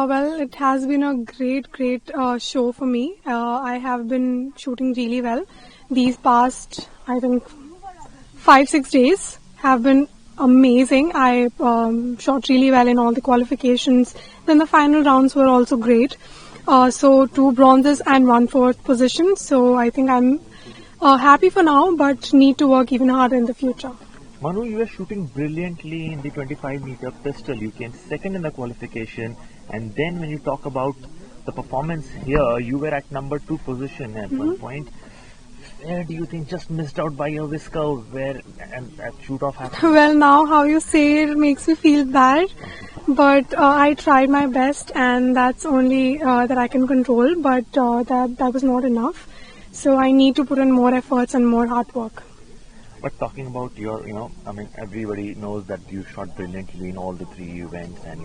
Well, it has been a great show for me. I have been shooting really well. These past, I think, 5-6 days have been amazing. I shot really well in all the qualifications. Then the final rounds were also great. So 2 bronzes and 1 fourth position. So I think I'm happy for now, but need to work even harder in the future. Manu, you were shooting brilliantly in the 25-meter pistol. You came second in the qualification, and then when you talk about the performance here, you were at number 2 position at one point. Where do you think just missed out by a whisker where and that shoot off happened? Well, now how you say it makes me feel bad, but I tried my best, and that's only that I can control. But that was not enough. So I need to put in more efforts and more hard work. But talking about your, everybody knows that you shot brilliantly in all the 3 events, and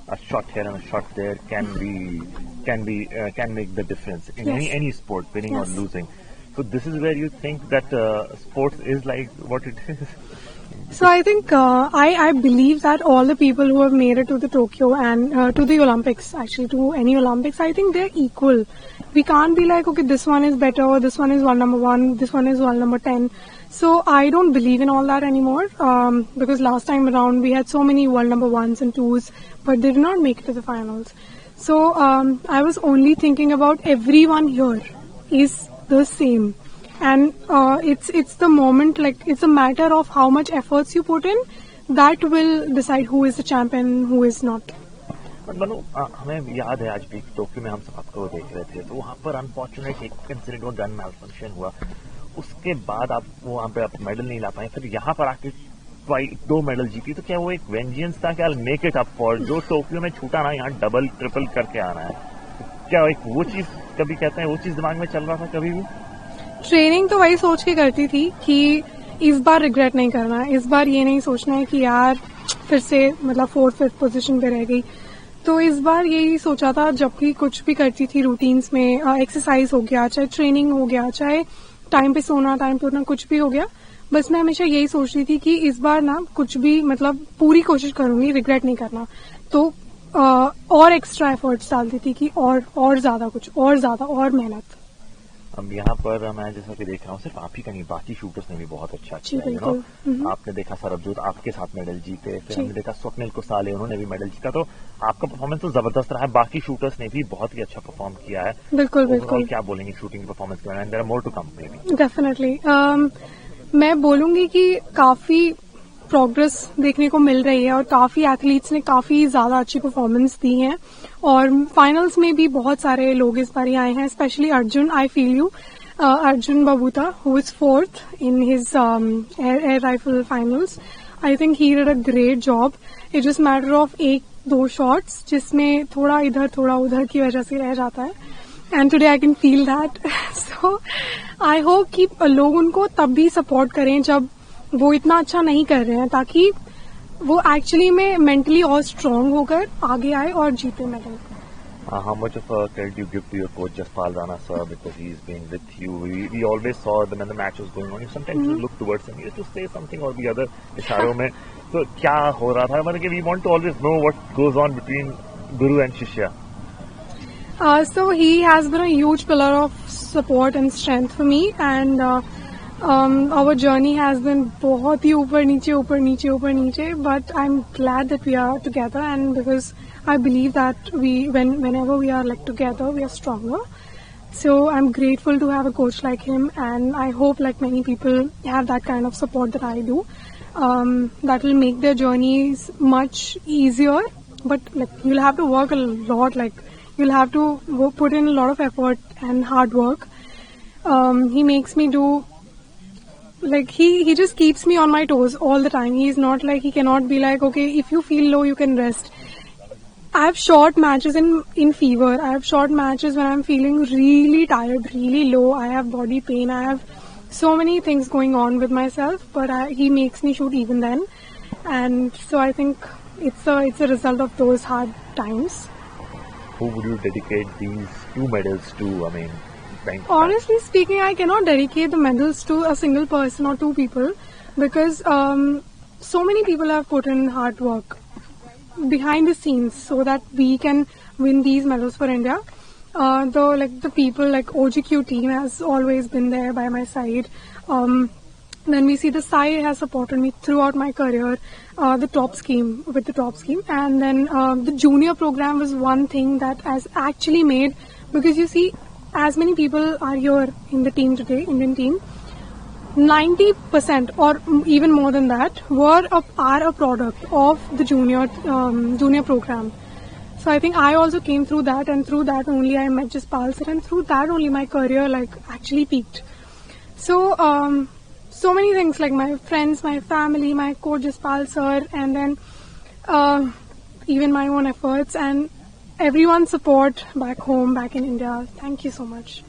a shot here and a shot there can make the difference in any sport, winning or losing. So this is where you think that sports is like what it is. So I think I believe that all the people who have made it to the Tokyo and to the Olympics, actually to any Olympics, I think they're equal. We can't be like, okay, this one is better, this one is world number 1, this one is world number 10. So I don't believe in all that anymore because last time around we had so many world number 1s and 2s, but they did not make it to the finals. So I was only thinking about everyone here is the same. And it's the moment, like it's a matter of how much efforts you put in that will decide who is the champion, who is not. But Manu, हमें याद है आज भी Tokyo में हम सब आपको देख रहे थे, तो वहाँ पर अनफॉर्चुनेट एक इंसिडेंट हुआ, गन मैलफंक्शन हुआ. उसके बाद आप वहाँ पे आप मेडल नहीं ला पाए, फिर यहाँ पर आके 2 मेडल जीती. तो क्या वो एक वेंजियंस था, क्या मेक इट अप फॉर जो टोक्यो में छूटा ना, यहाँ डबल ट्रिपल करके आना है? क्या एक वो चीज कभी कहते हैं वो चीज दिमाग में चल रहा था कभी भी? ट्रेनिंग तो वही सोच के करती थी कि इस बार रिग्रेट नहीं करना है, इस बार ये नहीं सोचना है कि यार फिर से मतलब 4th-5th पोजीशन पे रह गई. तो इस बार यही सोचा था, जबकि कुछ भी करती थी रूटीन्स में, एक्सरसाइज हो गया, चाहे ट्रेनिंग हो गया, चाहे टाइम पे सोना, टाइम पे उठना, कुछ भी हो गया, बस मैं हमेशा यही सोच रही थी कि इस बार ना कुछ भी मतलब पूरी कोशिश करूंगी, रिग्रेट नहीं करना. तो और एक्स्ट्रा एफर्ट्स डालती थी कि और ज्यादा कुछ, और ज्यादा और मेहनत. अब यहाँ पर मैं जैसा कि देख रहा हूँ, सिर्फ आप ही का नहीं, बाकी शूटर्स ने भी बहुत अच्छा किया. आपने देखा सरबजोत आपके साथ मेडल जीते, फिर हमने देखा स्वप्निल कुसाले, उन्होंने भी मेडल जीता. तो आपका परफॉर्मेंस तो जबरदस्त रहा है, बाकी शूटर्स ने भी बहुत ही अच्छा परफॉर्म किया है. बिल्कुल. क्या बोलेंगे शूटिंग परफॉर्मेंस के बारे में? There are more to come maybe. Definitely मैं बोलूंगी कि काफी प्रोग्रेस देखने को मिल रही है और काफी एथलीट्स ने काफी ज्यादा अच्छी परफॉर्मेंस दी है और फाइनल्स में भी बहुत सारे लोग इस बार आए हैं, specially Arjun. I feel you, Arjun बबूता, who is 4th in his air rifle finals. I think he did a great job. It's just matter of 1-2 shots जिसमें थोड़ा इधर थोड़ा उधर की वजह से रह जाता है. And today I can feel that. So I hope कि लोग उनको तब भी सपोर्ट करें जब वो इतना अच्छा नहीं कर रहे हैं, ताकि वो एक्चुअली में मेंटली और स्ट्रांग होकर आगे आए और जीते medal. How much of a credit you give to your coach Jaspal Rana sir, because he's been with you? We always saw that when the match was going on, you sometimes look towards him, you used to say something or the other इशारों में. तो क्या हो रहा था? मतलब कि we want to always know what goes on between Guru and Shishya. So he has been a huge pillar of support and strength for me, and our journey has been बहुत ही ऊपर नीचे, but I'm glad that we are together, and because I believe that whenever we are like together, we are stronger. So I'm grateful to have a coach like him, and I hope like many people have that kind of support that I do. That will make their journeys much easier, but like you'll have to work a lot, like you'll have to put in a lot of effort and hard work. He makes me do, like he just keeps me on my toes all the time. He's not like, he cannot be like, okay, if you feel low, you can rest. I've shot matches in fever. I have shot matches when I'm feeling really tired, really low. I have body pain. I have so many things going on with myself, but he makes me shoot even then. And so I think it's a result of those hard times. Who would you dedicate these 2 medals to? I mean, honestly speaking, I cannot dedicate the medals to a single person or 2 people, because so many people have put in hard work. behind the scenes so that we can win these medals for India. The people like OGQ team has always been there by my side. Then we see the Sai has supported me throughout my career, the top scheme, and then the junior program was one thing that has actually made, because you see, as many people are here in the team today, Indian team, 90% or even more than that are a product of the junior program. So I think I also came through that, and through that only I met Jaspal sir, and through that only my career actually peaked. So so many things, like my friends, my family, my coach Jaspal sir, and then even my own efforts and everyone's support back home, back in India. Thank you so much.